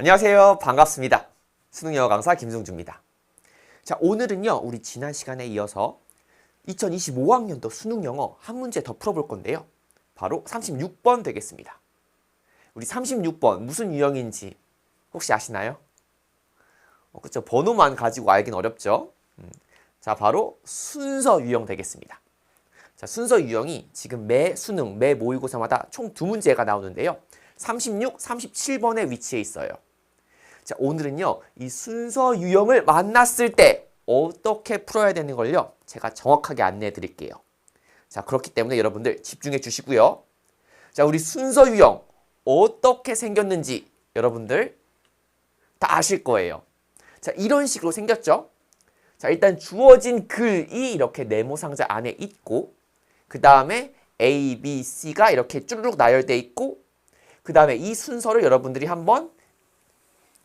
안녕하세요. 반갑습니다. 수능영어 강사 김승주입니다. 자, 오늘은요, 우리 지난 시간에 이어서 2025학년도 수능영어 한 문제 더 풀어볼 건데요. 바로 36번 되겠습니다. 우리 36번 무슨 유형인지 혹시 아시나요? 그쵸. 번호만 가지고 알긴 어렵죠. 자, 바로 순서 유형 되겠습니다. 자, 순서 유형이 지금 매 수능, 매 모의고사마다 총 2문제가 나오는데요. 36, 37번에 위치해 있어요. 자, 오늘은요, 이 순서 유형을 만났을 때 어떻게 풀어야 되는 걸요, 제가 정확하게 안내해 드릴게요. 자, 그렇기 때문에 여러분들 집중해 주시고요. 자, 우리 순서 유형 어떻게 생겼는지 여러분들 다 아실 거예요. 자, 이런 식으로 생겼죠? 자, 일단 주어진 글이 이렇게 네모 상자 안에 있고, 그 다음에 A, B, C가 이렇게 쭈르륵 나열되어 있고, 그 다음에 이 순서를 여러분들이 한번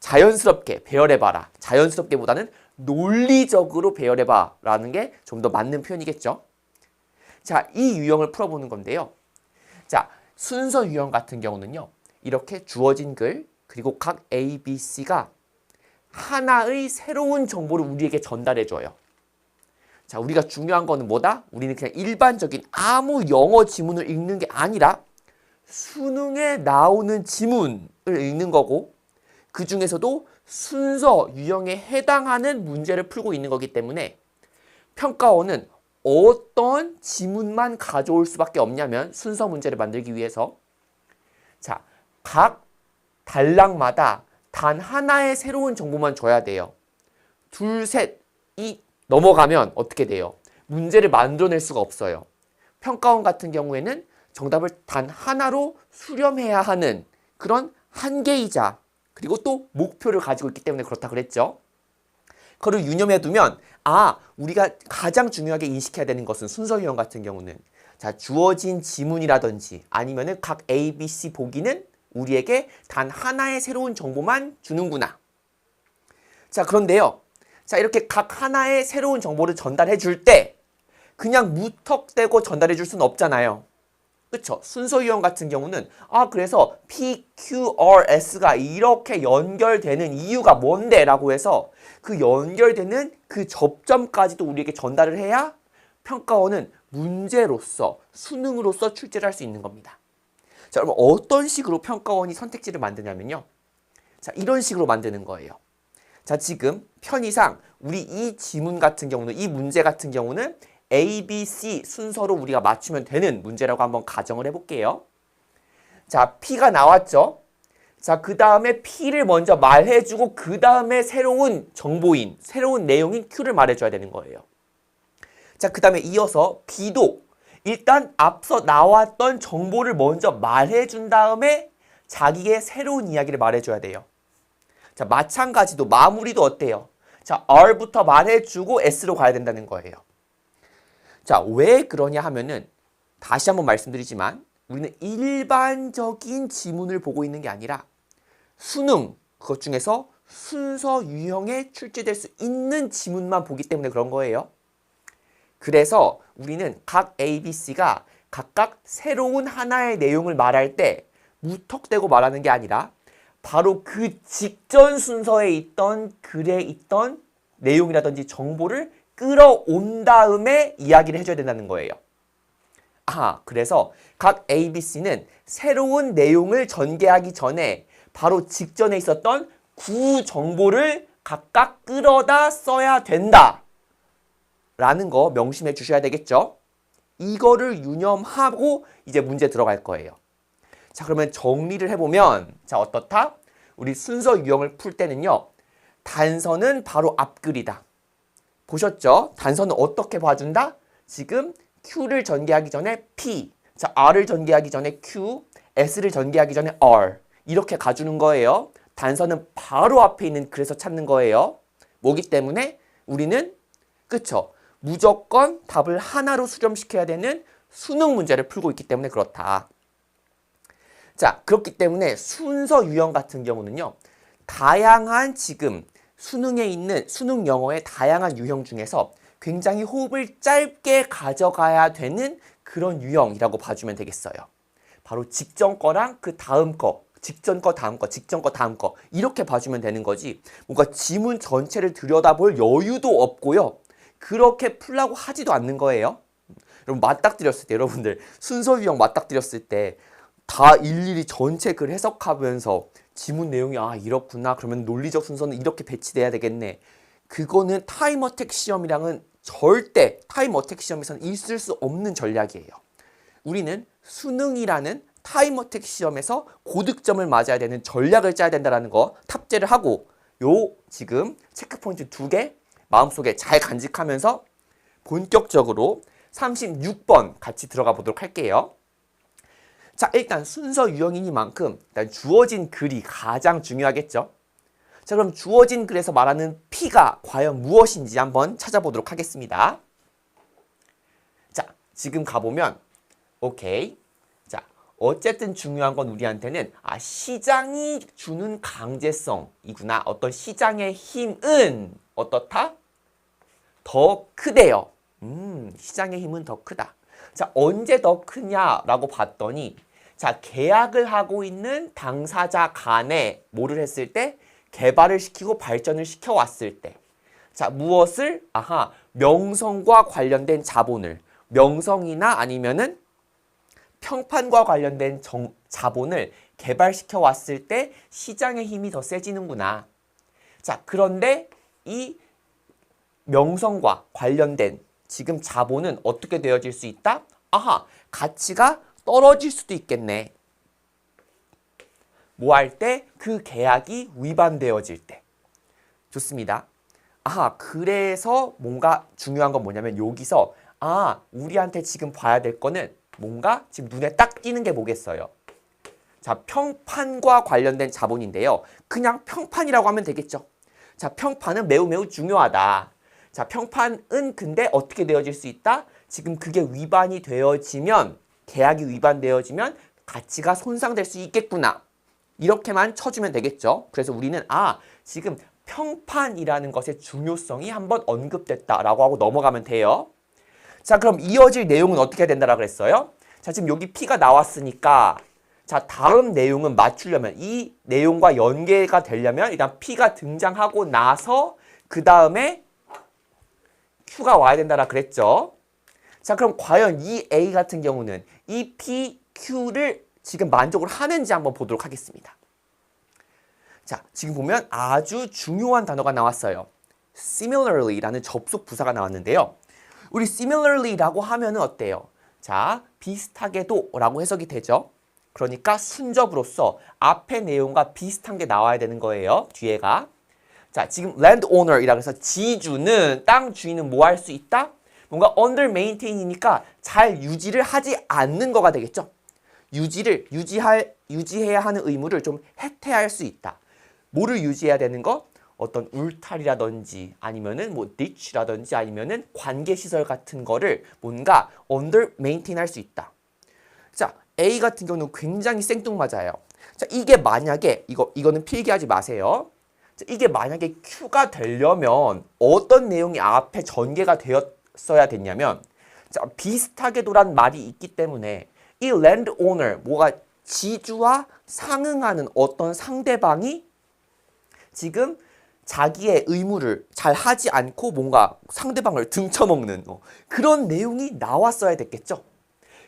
자연스럽게 배열해봐라. 자연스럽게보다는 논리적으로 배열해봐 라는 게 좀 더 맞는 표현이겠죠. 자, 이 유형을 풀어보는 건데요. 자, 순서 유형 같은 경우는요, 이렇게 주어진 글 그리고 각 A, B, C가 하나의 새로운 정보를 우리에게 전달해줘요. 자, 우리가 중요한 거는 뭐다? 우리는 그냥 일반적인 아무 영어 지문을 읽는 게 아니라 수능에 나오는 지문을 읽는 거고, 그 중에서도 순서 유형에 해당하는 문제를 풀고 있는 거기 때문에 평가원은 어떤 지문만 가져올 수밖에 없냐면, 순서 문제를 만들기 위해서 자, 각 단락마다 단 하나의 새로운 정보만 줘야 돼요. 둘, 셋이 넘어가면 어떻게 돼요? 문제를 만들어낼 수가 없어요. 평가원 같은 경우에는 정답을 단 하나로 수렴해야 하는 그런 한계이자, 그리고 또 목표를 가지고 있기 때문에 그렇다 그랬죠. 그걸 유념해 두면, 우리가 가장 중요하게 인식해야 되는 것은 순서 유형 같은 경우는, 자, 주어진 지문이라든지 아니면은 각 A, B, C 보기는 우리에게 단 하나의 새로운 정보만 주는구나. 자, 그런데요. 자, 이렇게 각 하나의 새로운 정보를 전달해 줄 때 그냥 무턱대고 전달해 줄 수는 없잖아요. 그쵸? 순서 유형 같은 경우는 그래서 P, Q, R, S가 이렇게 연결되는 이유가 뭔데? 라고 해서 그 연결되는 그 접점까지도 우리에게 전달을 해야 평가원은 문제로서, 수능으로서 출제를 할 수 있는 겁니다. 자, 여러분 어떤 식으로 평가원이 선택지를 만드냐면요. 자, 이런 식으로 만드는 거예요. 자, 지금 편의상 우리 이 지문 같은 경우는, 이 문제 같은 경우는 A, B, C 순서로 우리가 맞추면 되는 문제라고 한번 가정을 해볼게요. 자, P가 나왔죠? 자, 그 다음에 P를 먼저 말해주고 그 다음에 새로운 정보인, 새로운 내용인 Q를 말해줘야 되는 거예요. 자, 그 다음에 이어서 B도 일단 앞서 나왔던 정보를 먼저 말해준 다음에 자기의 새로운 이야기를 말해줘야 돼요. 자, 마찬가지도 마무리도 어때요? 자, R부터 말해주고 S로 가야 된다는 거예요. 자, 왜 그러냐 하면은 다시 한번 말씀드리지만 우리는 일반적인 지문을 보고 있는 게 아니라 수능, 그것 중에서 순서 유형에 출제될 수 있는 지문만 보기 때문에 그런 거예요. 그래서 우리는 각 A, B, C가 각각 새로운 하나의 내용을 말할 때 무턱대고 말하는 게 아니라 바로 그 직전 순서에 있던 글에 있던 내용이라든지 정보를 끌어온 다음에 이야기를 해줘야 된다는 거예요. 그래서 각 A, B, C는 새로운 내용을 전개하기 전에 바로 직전에 있었던 구 정보를 각각 끌어다 써야 된다 라는 거 명심해 주셔야 되겠죠. 이거를 유념하고 이제 문제 들어갈 거예요. 자, 그러면 정리를 해보면, 자, 어떻다? 우리 순서 유형을 풀 때는요, 단서는 바로 앞글이다. 보셨죠? 단서는 어떻게 봐준다? 지금 Q를 전개하기 전에 P, 자, R을 전개하기 전에 Q, S를 전개하기 전에 R 이렇게 가주는 거예요. 단서는 바로 앞에 있는 글에서 찾는 거예요. 뭐기 때문에 우리는 그쵸? 무조건 답을 하나로 수렴시켜야 되는 수능 문제를 풀고 있기 때문에 그렇다. 자, 그렇기 때문에 순서 유형 같은 경우는요, 다양한 지금 수능에 있는 수능 영어의 다양한 유형 중에서 굉장히 호흡을 짧게 가져가야 되는 그런 유형이라고 봐주면 되겠어요. 바로 직전 거랑 그 다음 거, 직전 거 다음 거, 직전 거 다음 거 이렇게 봐주면 되는 거지 뭔가 지문 전체를 들여다볼 여유도 없고요. 그렇게 풀라고 하지도 않는 거예요. 여러분 맞닥뜨렸을 때 여러분들 순서 유형 맞닥뜨렸을 때 다 일일이 전체 글 해석하면서 지문 내용이 아 이렇구나 그러면 논리적 순서는 이렇게 배치돼야 되겠네. 그거는 타임 어택 시험이랑은 절대 타임 어택 시험에서는 있을 수 없는 전략이에요. 우리는 수능이라는 타임 어택 시험에서 고득점을 맞아야 되는 전략을 짜야 된다는 거 탑재를 하고 요 지금 체크포인트 2개 마음속에 잘 간직하면서 본격적으로 36번 같이 들어가 보도록 할게요. 자, 일단 순서 유형이니만큼 일단 주어진 글이 가장 중요하겠죠. 자, 그럼 주어진 글에서 말하는 P가 과연 무엇인지 한번 찾아보도록 하겠습니다. 자, 지금 가보면 오케이. 자, 어쨌든 중요한 건 우리한테는 시장이 주는 강제성이구나. 어떤 시장의 힘은 어떻다? 더 크대요. 시장의 힘은 더 크다. 자, 언제 더 크냐라고 봤더니 자, 계약을 하고 있는 당사자 간에 뭐를 했을 때? 개발을 시키고 발전을 시켜왔을 때. 자, 무엇을? 명성과 관련된 자본을. 명성이나 아니면은 평판과 관련된 자본을 개발시켜 왔을 때 시장의 힘이 더 세지는구나. 자, 그런데 이 명성과 관련된 지금 자본은 어떻게 되어질 수 있다? 가치가 떨어질 수도 있겠네. 뭐 할 때? 그 계약이 위반되어질 때. 좋습니다. 그래서 뭔가 중요한 건 뭐냐면 여기서 우리한테 지금 봐야 될 거는 뭔가 지금 눈에 딱 띄는 게 뭐겠어요? 자, 평판과 관련된 자본인데요. 그냥 평판이라고 하면 되겠죠. 자, 평판은 매우 매우 중요하다. 자, 평판은 근데 어떻게 되어질 수 있다? 지금 그게 위반이 되어지면 계약이 위반되어지면 가치가 손상될 수 있겠구나. 이렇게만 쳐주면 되겠죠. 그래서 우리는 지금 평판이라는 것의 중요성이 한번 언급됐다라고 하고 넘어가면 돼요. 자, 그럼 이어질 내용은 어떻게 해야 된다라고 그랬어요? 자, 지금 여기 P가 나왔으니까 자, 다음 내용은 맞추려면 이 내용과 연계가 되려면 일단 P가 등장하고 나서 그 다음에 Q가 와야 된다라 그랬죠. 자, 그럼 과연 이 A 같은 경우는 이 P, Q를 지금 만족을 하는지 한번 보도록 하겠습니다. 자, 지금 보면 아주 중요한 단어가 나왔어요. similarly라는 접속 부사가 나왔는데요. 우리 similarly라고 하면은 어때요? 자, 비슷하게도 라고 해석이 되죠. 그러니까 순접으로서 앞의 내용과 비슷한 게 나와야 되는 거예요. 뒤에가. 자, 지금 landowner이라고 해서 지주는 땅 주인은 뭐 할 수 있다? 뭔가 under maintain이니까 잘 유지를 하지 않는 거가 되겠죠. 유지해야 하는 의무를 좀 해태할 수 있다. 뭐를 유지해야 되는 거? 어떤 울타리라든지 아니면은 뭐 ditch라든지 아니면은 관계시설 같은 거를 뭔가 under maintain 할 수 있다. 자, A 같은 경우는 굉장히 생뚱맞아요. 자, 이게 만약에 이거는 필기하지 마세요. 자, 이게 만약에 Q가 되려면 어떤 내용이 앞에 전개가 되었어야 됐냐면 자, 비슷하게도란 말이 있기 때문에 이 landowner 뭐가 지주와 상응하는 어떤 상대방이 지금 자기의 의무를 잘 하지 않고 뭔가 상대방을 등쳐먹는 그런 내용이 나왔어야 됐겠죠.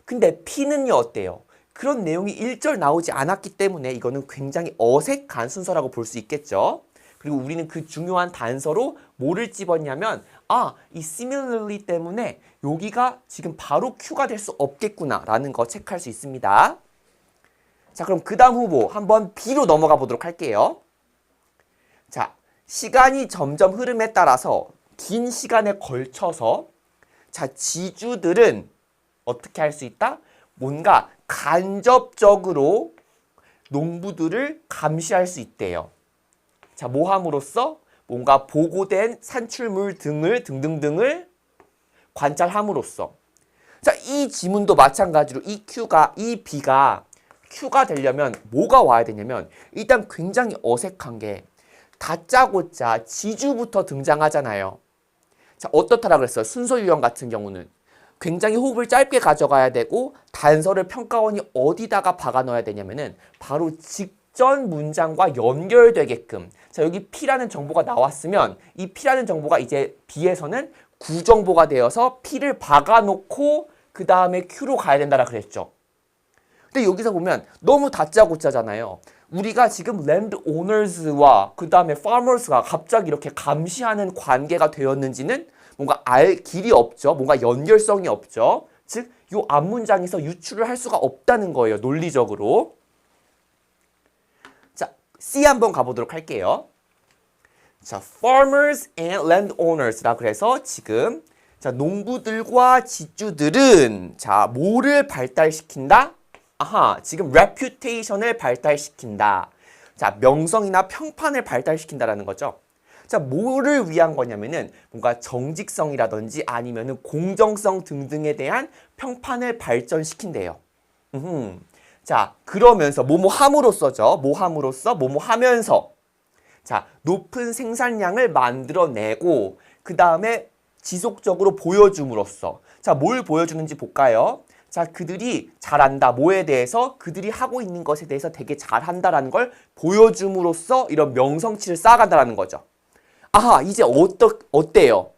근데 P는요 어때요? 그런 내용이 1절 나오지 않았기 때문에 이거는 굉장히 어색한 순서라고 볼 수 있겠죠. 그리고 우리는 그 중요한 단서로 뭐를 집었냐면 이 similarly 때문에 여기가 지금 바로 Q가 될 수 없겠구나 라는 거 체크할 수 있습니다. 자, 그럼 그 다음 후보 한번 B로 넘어가 보도록 할게요. 자, 시간이 점점 흐름에 따라서 긴 시간에 걸쳐서 자, 지주들은 어떻게 할 수 있다? 뭔가 간접적으로 농부들을 감시할 수 있대요. 자, 뭐 함으로써? 뭔가 보고된 산출물 등등을 관찰함으로써. 자, 이 지문도 마찬가지로 이 B가 Q가 되려면 뭐가 와야 되냐면 일단 굉장히 어색한 게 다짜고짜 지주부터 등장하잖아요. 자, 어떻다라고 그랬어요? 순서 유형 같은 경우는 굉장히 호흡을 짧게 가져가야 되고 단서를 평가원이 어디다가 박아 넣어야 되냐면은 바로 앞전 문장과 연결되게끔. 자, 여기 P라는 정보가 나왔으면 이 P라는 정보가 이제 B에서는 구정보가 되어서 P를 박아놓고 그 다음에 Q로 가야 된다라 그랬죠. 근데 여기서 보면 너무 다짜고짜잖아요. 우리가 지금 landowners와 그 다음에 farmers가 갑자기 이렇게 감시하는 관계가 되었는지는 뭔가 알 길이 없죠. 뭔가 연결성이 없죠. 즉, 이 앞문장에서 유출을 할 수가 없다는 거예요. 논리적으로. 자, C 한번 가보도록 할게요. 자, farmers and landowners라 그래서 지금 자, 농부들과 지주들은 자, 뭐를 발달시킨다? 아하, 지금 reputation을 발달시킨다. 자, 명성이나 평판을 발달시킨다라는 거죠. 자, 뭐를 위한 거냐면은 뭔가 정직성이라든지 아니면은 공정성 등등에 대한 평판을 발전시킨대요. 자, 그러면서 뭐뭐 함으로써죠. 뭐 함으로써, 뭐뭐 하면서. 자, 높은 생산량을 만들어내고 그 다음에 지속적으로 보여줌으로써. 자, 뭘 보여주는지 볼까요? 자, 그들이 잘한다. 뭐에 대해서? 그들이 하고 있는 것에 대해서 되게 잘한다라는 걸 보여줌으로써 이런 명성치를 쌓아간다라는 거죠. 아하, 이제 어때요?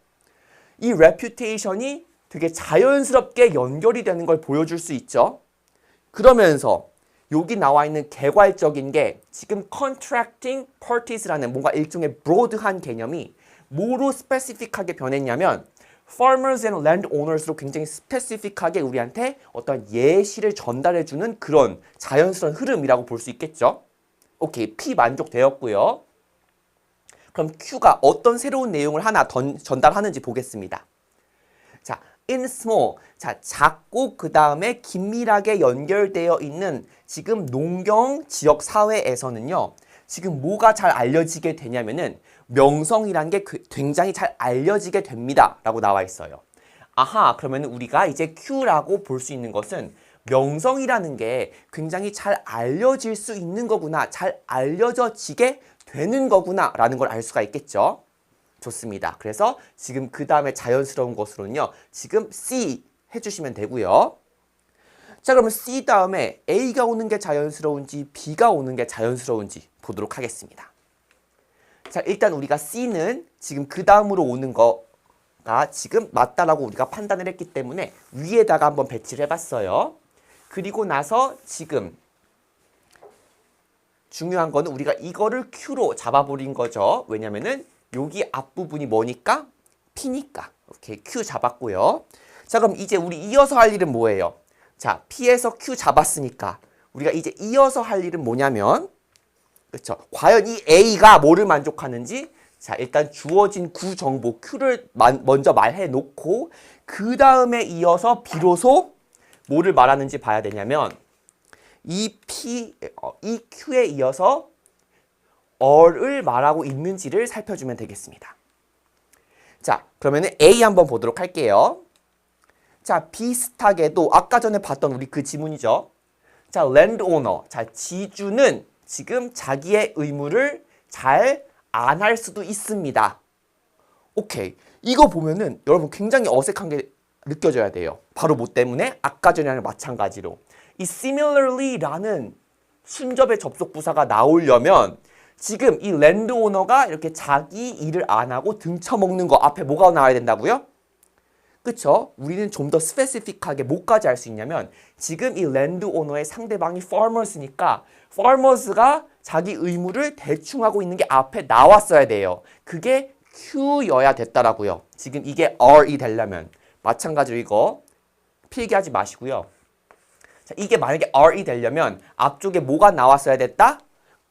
이 reputation이 되게 자연스럽게 연결이 되는 걸 보여줄 수 있죠. 그러면서 여기 나와 있는 개괄적인 게 지금 contracting parties라는 뭔가 일종의 broad한 개념이 뭐로 스페시픽하게 변했냐면 farmers and landowners로 굉장히 스페시픽하게 우리한테 어떤 예시를 전달해주는 그런 자연스러운 흐름이라고 볼 수 있겠죠. 오케이, P 만족되었고요. 그럼 Q가 어떤 새로운 내용을 하나 전달하는지 보겠습니다. 자, in small, 자, 작고 그 다음에 긴밀하게 연결되어 있는 지금 농경 지역 사회에서는요. 지금 뭐가 잘 알려지게 되냐면은 명성이란 게 굉장히 잘 알려지게 됩니다. 라고 나와 있어요. 아하, 그러면 우리가 이제 Q라고 볼 수 있는 것은 명성이라는 게 굉장히 잘 알려질 수 있는 거구나. 잘 알려져지게 되는 거구나. 라는 걸 알 수가 있겠죠. 좋습니다. 그래서 지금 그 다음에 자연스러운 것으로는요. 지금 C 해주시면 되고요. 자, 그러면 C 다음에 A가 오는 게 자연스러운지 B가 오는 게 자연스러운지 보도록 하겠습니다. 자, 일단 우리가 C는 지금 그 다음으로 오는 거가 지금 맞다라고 우리가 판단을 했기 때문에 위에다가 한번 배치를 해봤어요. 그리고 나서 지금 중요한 거는 우리가 이거를 Q로 잡아버린 거죠. 왜냐면은 여기 앞부분이 뭐니까? P니까. 오케이, Q 잡았고요. 자, 그럼 이제 우리 이어서 할 일은 뭐예요? 자, P에서 Q 잡았으니까 우리가 이제 이어서 할 일은 뭐냐면 그렇죠. 과연 이 A가 뭐를 만족하는지 자, 일단 주어진 구정보 Q를 먼저 말해 놓고 그 다음에 이어서 비로소 뭐를 말하는지 봐야 되냐면 이 Q에 이어서 or를 말하고 있는지를 살펴주면 되겠습니다. 자, 그러면은 A 한번 보도록 할게요. 자, 비슷하게도 아까 전에 봤던 우리 그 지문이죠. 자, landowner. 자, 지주는 지금 자기의 의무를 잘 안 할 수도 있습니다. 오케이. 이거 보면은 여러분 굉장히 어색한 게 느껴져야 돼요. 바로 뭐 때문에? 아까 전이랑 마찬가지로. 이 similarly라는 순접의 접속 부사가 나오려면 지금 이 landowner가 이렇게 자기 일을 안 하고 등쳐먹는 거 앞에 뭐가 나와야 된다고요? 그쵸? 우리는 좀 더 스페시픽하게 뭐까지 할 수 있냐면 지금 이 landowner의 상대방이 farmers니까 farmers가 자기 의무를 대충 하고 있는 게 앞에 나왔어야 돼요. 그게 Q여야 됐다라고요. 지금 이게 R이 되려면 마찬가지로 이거 필기하지 마시고요. 자, 이게 만약에 R이 되려면 앞쪽에 뭐가 나왔어야 됐다?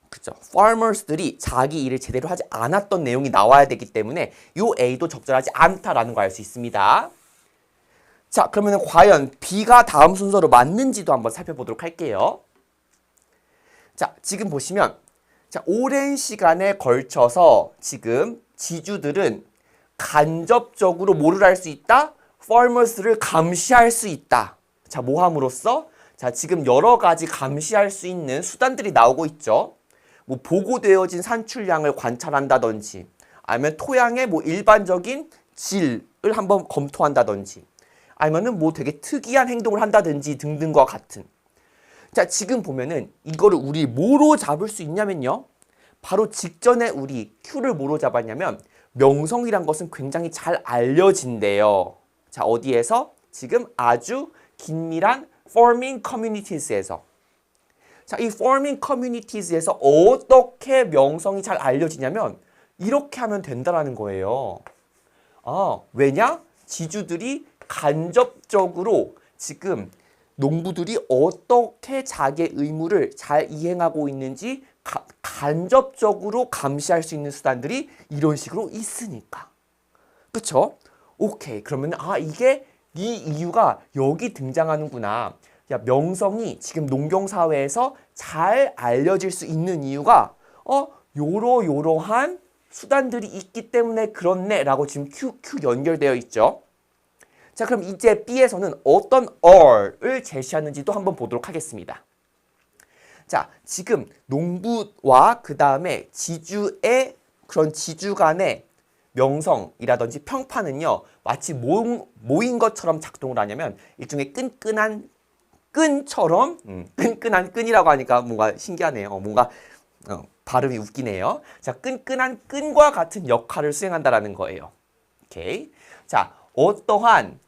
그죠? farmers들이 자기 일을 제대로 하지 않았던 내용이 나와야 되기 때문에 이 A도 적절하지 않다라는 걸 알 수 있습니다. 자, 그러면 과연 B가 다음 순서로 맞는지도 한번 살펴보도록 할게요. 자, 지금 보시면 자, 오랜 시간에 걸쳐서 지금 지주들은 간접적으로 뭐를 할 수 있다? farmers를 감시할 수 있다. 자, 뭐 함으로써? 자, 지금 여러 가지 감시할 수 있는 수단들이 나오고 있죠. 뭐 보고되어진 산출량을 관찰한다든지 아니면 토양의 뭐 일반적인 질을 한번 검토한다든지 아니면은 뭐 되게 특이한 행동을 한다든지 등등과 같은. 자, 지금 보면은 이거를 우리 뭐로 잡을 수 있냐면요. 바로 직전에 우리 Q를 뭐로 잡았냐면 명성이란 것은 굉장히 잘 알려진대요. 자, 어디에서? 지금 아주 긴밀한 farming communities에서. 자, 이 farming communities에서 어떻게 명성이 잘 알려지냐면 이렇게 하면 된다라는 거예요. 왜냐? 지주들이 간접적으로 지금 농부들이 어떻게 자기의 의무를 잘 이행하고 있는지 간접적으로 감시할 수 있는 수단들이 이런 식으로 있으니까. 그쵸? 오케이. 그러면 이게 이 이유가 여기 등장하는구나. 야, 명성이 지금 농경사회에서 잘 알려질 수 있는 이유가 요러요러한 수단들이 있기 때문에 그렇네 라고 지금 Q 연결되어 있죠. 자, 그럼 이제 B에서는 어떤 R을 제시하는지도 한번 보도록 하겠습니다. 자, 지금 농부와 그 다음에 지주의 그런 지주 간의 명성이라든지 평판은요, 마치 모인 것처럼 작동을 하냐면 일종의 끈끈한 끈처럼, 끈끈한 끈이라고 하니까 뭔가 신기하네요. 뭔가 발음이 웃기네요. 자, 끈끈한 끈과 같은 역할을 수행한다라는 거예요. 오케이. 자, 어떠한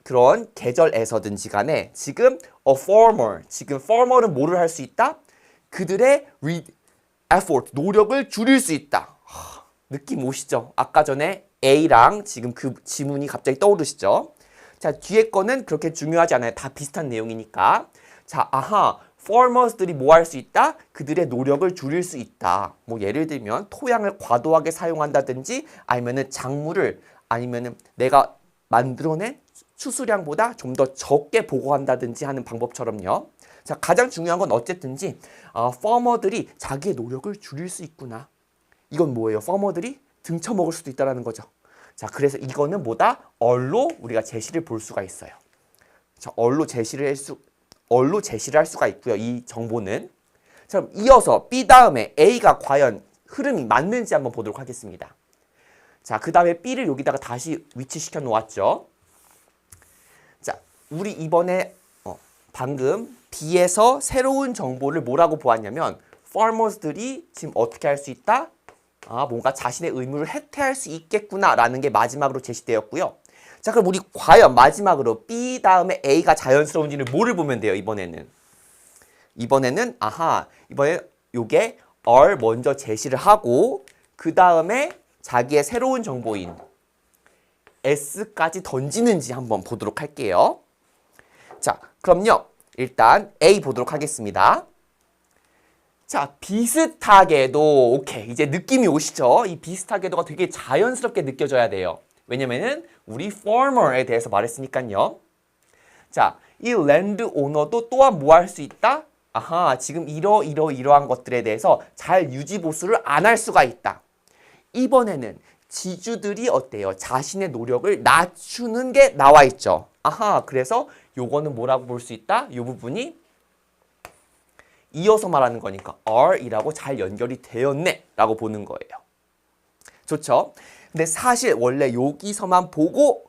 그런 계절에서든지 간에 지금 a farmer, 지금 farmer은 뭐를 할 수 있다? 그들의 effort, 노력을 줄일 수 있다. 느낌 오시죠? 아까 전에 A랑 지금 그 지문이 갑자기 떠오르시죠? 자, 뒤에 거는 그렇게 중요하지 않아요. 다 비슷한 내용이니까. 자, farmers들이 뭐 할 수 있다? 그들의 노력을 줄일 수 있다. 뭐 예를 들면 토양을 과도하게 사용한다든지 아니면은 작물을 아니면은 내가 만들어낸 추수량보다 좀 더 적게 보고한다든지 하는 방법처럼요. 자, 가장 중요한 건 어쨌든지 farmer들이 자기의 노력을 줄일 수 있구나. 이건 뭐예요? farmer들이 등쳐먹을 수도 있다는 거죠. 자, 그래서 이거는 뭐다? 얼로 우리가 제시를 볼 수가 있어요. 자, 얼로 제시를 할 수가 있고요. 이 정보는. 자, 그럼 이어서 B 다음에 A가 과연 흐름이 맞는지 한번 보도록 하겠습니다. 자, 그 다음에 B를 여기다가 다시 위치시켜 놓았죠. 자, 우리 이번에 방금 B에서 새로운 정보를 뭐라고 보았냐면 farmers들이 지금 어떻게 할 수 있다? 뭔가 자신의 의무를 해태할 수 있겠구나라는 게 마지막으로 제시되었고요. 자, 그럼 우리 과연 마지막으로 B 다음에 A가 자연스러운지는 뭐를 보면 돼요, 이번에는? 이번에 요게 R 먼저 제시를 하고 그 다음에 자기의 새로운 정보인 S까지 던지는지 한번 보도록 할게요. 자, 그럼요. 일단 A 보도록 하겠습니다. 자, 비슷하게도 오케이. 이제 느낌이 오시죠? 이 비슷하게도가 되게 자연스럽게 느껴져야 돼요. 왜냐면은 우리 farmer에 대해서 말했으니까요. 자, 이 랜드 오너도 또한 뭐 할 수 있다? 지금 이러한 것들에 대해서 잘 유지 보수를 안 할 수가 있다. 이번에는 지주들이 어때요? 자신의 노력을 낮추는 게 나와 있죠. 그래서 요거는 뭐라고 볼 수 있다? 요 부분이 이어서 말하는 거니까 R이라고 잘 연결이 되었네 라고 보는 거예요. 좋죠? 근데 사실 원래 여기서만 보고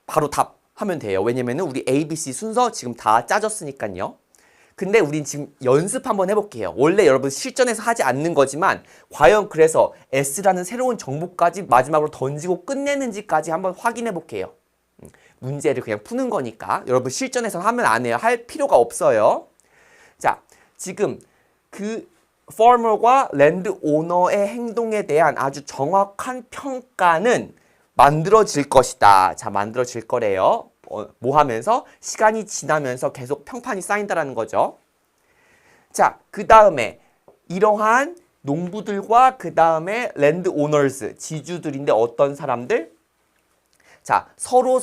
바로 답하면 돼요. 왜냐면은 우리 A, B, C 순서 지금 다 짜졌으니까요. 근데 우린 지금 연습 한번 해볼게요. 원래 여러분 실전에서 하지 않는 거지만 과연 그래서 S라는 새로운 정보까지 마지막으로 던지고 끝내는지까지 한번 확인해 볼게요. 문제를 그냥 푸는 거니까 여러분 실전에서 하면 안 해요. 할 필요가 없어요. 자, 지금 그 farmer과 랜드 오너의 행동에 대한 아주 정확한 평가는 만들어질 것이다. 자, 만들어질 거래요. 뭐 하면서? 시간이 지나면서 계속 평판이 쌓인다라는 거죠. 자, 그 다음에 이러한 농부들과 그 다음에 랜드 오너즈, 지주들인데 어떤 사람들? 자, 서로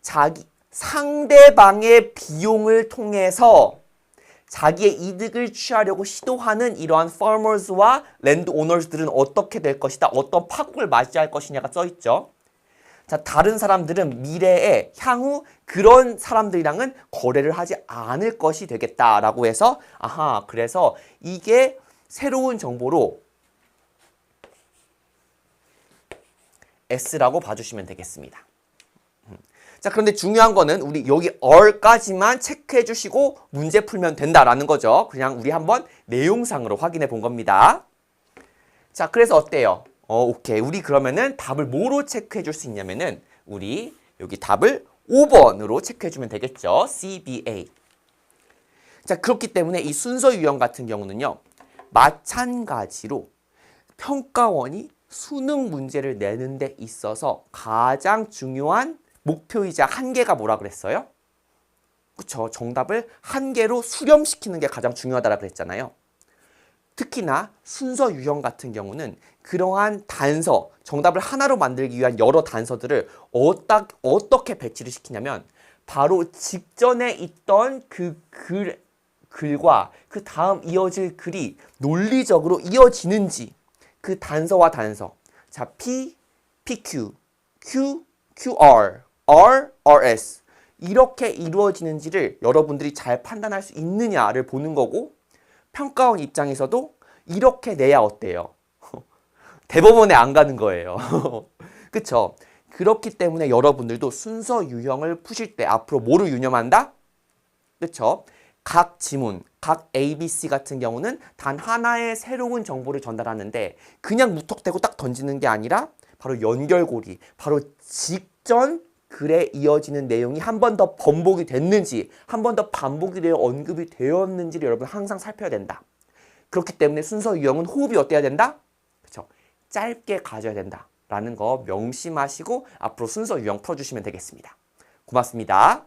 자기 상대방의 비용을 통해서 자기의 이득을 취하려고 시도하는 이러한 farmers와 랜드 오너즈들은 어떻게 될 것이다. 어떤 파국을 맞이할 것이냐가 써있죠. 자, 다른 사람들은 미래에 향후 그런 사람들이랑은 거래를 하지 않을 것이 되겠다라고 해서 그래서 이게 새로운 정보로 S라고 봐주시면 되겠습니다. 자, 그런데 중요한 거는 우리 여기 or까지만 체크해 주시고 문제 풀면 된다라는 거죠. 그냥 우리 한번 내용상으로 확인해 본 겁니다. 자, 그래서 어때요? 오케이. 우리 그러면은 답을 뭐로 체크해 줄 수 있냐면은 우리 여기 답을 5번으로 체크해 주면 되겠죠. CBA. 자, 그렇기 때문에 이 순서 유형 같은 경우는요. 마찬가지로 평가원이 수능 문제를 내는 데 있어서 가장 중요한 목표이자 한계가 뭐라 그랬어요? 그쵸. 정답을 한 개로 수렴시키는 게 가장 중요하다고 그랬잖아요. 특히나 순서 유형 같은 경우는 그러한 단서, 정답을 하나로 만들기 위한 여러 단서들을 어떻게 배치를 시키냐면 바로 직전에 있던 그 글과 그 다음 이어질 글이 논리적으로 이어지는지 그 단서와 단서, 자 P, PQ, Q, QR, R, RS 이렇게 이루어지는지를 여러분들이 잘 판단할 수 있느냐를 보는 거고 평가원 입장에서도 이렇게 내야 어때요? 대법원에 안 가는 거예요. 그쵸? 그렇기 때문에 여러분들도 순서 유형을 푸실 때 앞으로 뭐를 유념한다? 그쵸? 각 지문, 각 ABC 같은 경우는 단 하나의 새로운 정보를 전달하는데 그냥 무턱대고 딱 던지는 게 아니라 바로 연결고리, 바로 직전 글에 이어지는 내용이 한 번 더 번복이 됐는지 한 번 더 반복이 되어 언급이 되었는지를 여러분 항상 살펴야 된다. 그렇기 때문에 순서 유형은 호흡이 어때야 된다? 그렇죠? 짧게 가져야 된다. 라는 거 명심하시고 앞으로 순서 유형 풀어주시면 되겠습니다. 고맙습니다.